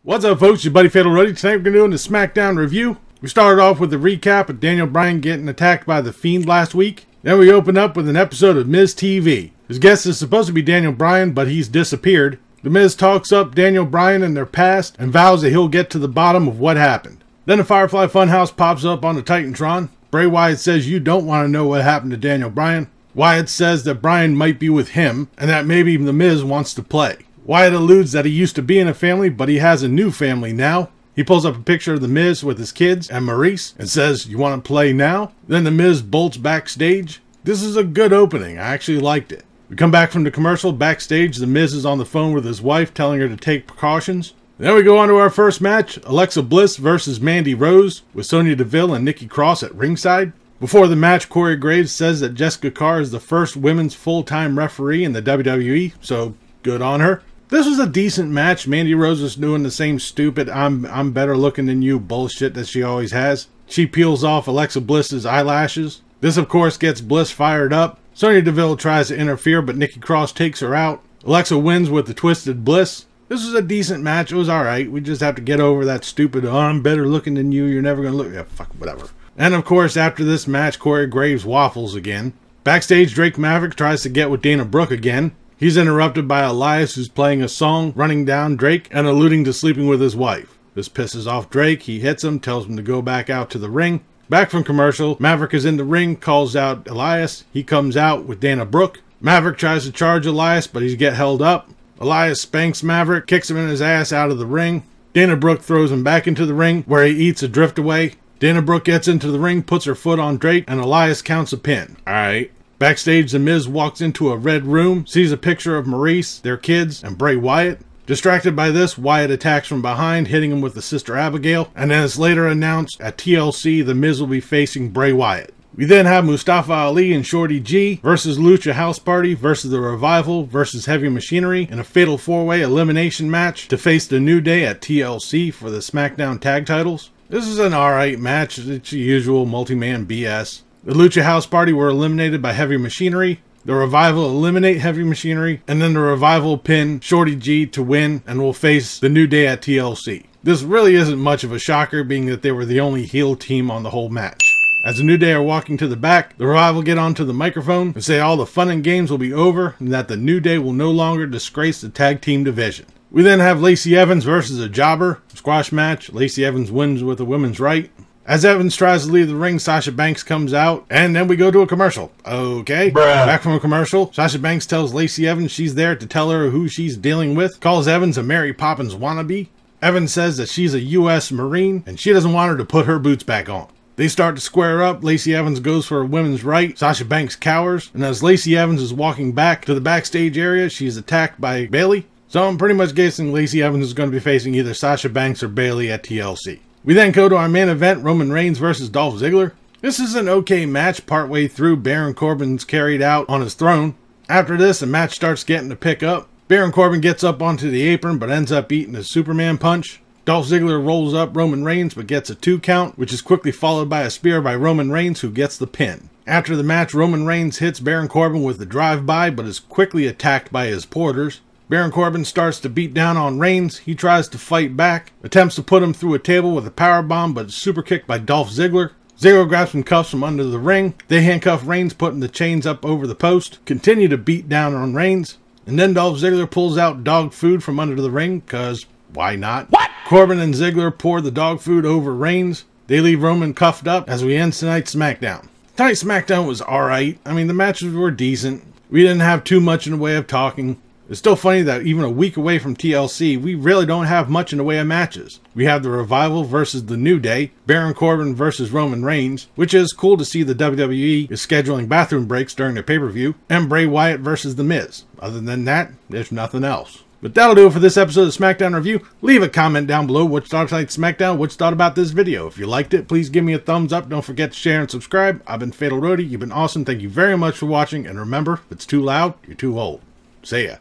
What's up, folks? Your buddy Fatalroadie. Tonight we're going to be doing the Smackdown review. We started off with a recap of Daniel Bryan getting attacked by The Fiend last week. Then we open up with an episode of Miz TV. His guest is supposed to be Daniel Bryan, but he's disappeared. The Miz talks up Daniel Bryan and their past and vows that he'll get to the bottom of what happened. Then the Firefly Funhouse pops up on the Titantron. Bray Wyatt says you don't want to know what happened to Daniel Bryan. Wyatt says that Bryan might be with him and that maybe The Miz wants to play. Wyatt alludes that he used to be in a family, but he has a new family now. He pulls up a picture of The Miz with his kids and Maurice and says, "You want to play now?" Then The Miz bolts backstage. This is a good opening. I actually liked it. We come back from the commercial. Backstage, The Miz is on the phone with his wife, telling her to take precautions. Then we go on to our first match, Alexa Bliss versus Mandy Rose, with Sonya Deville and Nikki Cross at ringside. Before the match, Corey Graves says that Jessica Carr is the first women's full-time referee in the WWE, so good on her. This was a decent match. Mandy Rose is doing the same stupid I'm better looking than you bullshit that she always has. She peels off Alexa Bliss's eyelashes. This of course gets Bliss fired up. Sonya Deville tries to interfere, but Nikki Cross takes her out. Alexa wins with the Twisted Bliss. This was a decent match. It was alright. We just have to get over that stupid, "Oh, I'm better looking than you, you're never gonna look," yeah, fuck, whatever. And of course, after this match, Corey Graves waffles again. Backstage, Drake Maverick tries to get with Dana Brooke again. He's interrupted by Elias, who's playing a song, running down Drake and alluding to sleeping with his wife. This pisses off Drake. He hits him, tells him to go back out to the ring. Back from commercial, Maverick is in the ring, calls out Elias. He comes out with Dana Brooke. Maverick tries to charge Elias, but he's get held up. Elias spanks Maverick, kicks him in his ass out of the ring. Dana Brooke throws him back into the ring, where he eats a drift away. Dana Brooke gets into the ring, puts her foot on Drake, and Elias counts a pin. Alright. Backstage, The Miz walks into a red room, sees a picture of Maurice, their kids, and Bray Wyatt. Distracted by this, Wyatt attacks from behind, hitting him with the Sister Abigail, and then it's later announced at TLC The Miz will be facing Bray Wyatt. We then have Mustafa Ali and Shorty G versus Lucha House Party versus The Revival versus Heavy Machinery in a fatal four-way elimination match to face the New Day at TLC for the Smackdown tag titles. This is an alright match. It's the usual multi-man BS. The Lucha House Party were eliminated by Heavy Machinery. The Revival eliminate Heavy Machinery, and then the Revival pin Shorty G to win and will face the New Day at TLC. This really isn't much of a shocker, being that they were the only heel team on the whole match. As the New Day are walking to the back, the Revival get onto the microphone and say all the fun and games will be over and that the New Day will no longer disgrace the tag team division. We then have Lacey Evans versus a jobber. Squash match. Lacey Evans wins with a women's right. As Evans tries to leave the ring, Sasha Banks comes out, and then we go to a commercial. Okay. Bruh. Back from a commercial, Sasha Banks tells Lacey Evans she's there to tell her who she's dealing with, calls Evans a Mary Poppins wannabe. Evans says that she's a U.S. Marine, and she doesn't want her to put her boots back on. They start to square up. Lacey Evans goes for a women's right. Sasha Banks cowers, and as Lacey Evans is walking back to the backstage area, she's attacked by Bayley. So I'm pretty much guessing Lacey Evans is going to be facing either Sasha Banks or Bayley at TLC. We then go to our main event, Roman Reigns versus Dolph Ziggler. This is an okay match. Partway through, Baron Corbin's carried out on his throne. After this, the match starts getting to pick up. Baron Corbin gets up onto the apron, but ends up eating a Superman punch. Dolph Ziggler rolls up Roman Reigns, but gets a 2 count, which is quickly followed by a spear by Roman Reigns, who gets the pin. After the match, Roman Reigns hits Baron Corbin with the drive-by, but is quickly attacked by his porters. Baron Corbin starts to beat down on Reigns. He tries to fight back, attempts to put him through a table with a powerbomb, but is super kicked by Dolph Ziggler. Ziggler grabs some cuffs from under the ring. They handcuff Reigns, putting the chains up over the post. Continue to beat down on Reigns. And then Dolph Ziggler pulls out dog food from under the ring, cause why not? What? Corbin and Ziggler pour the dog food over Reigns. They leave Roman cuffed up as we end tonight's Smackdown. Tonight's Smackdown was alright. I mean, the matches were decent. We didn't have too much in the way of talking. It's still funny that even a week away from TLC, we really don't have much in the way of matches. We have the Revival versus the New Day, Baron Corbin versus Roman Reigns, which is cool to see the WWE is scheduling bathroom breaks during their pay-per-view, and Bray Wyatt versus The Miz. Other than that, there's nothing else. But that'll do it for this episode of Smackdown Review. Leave a comment down below what you thought of tonight's Smackdown, what you thought about this video. If you liked it, please give me a thumbs up. Don't forget to share and subscribe. I've been Fatalroadie. You've been awesome. Thank you very much for watching. And remember, if it's too loud, you're too old. See ya.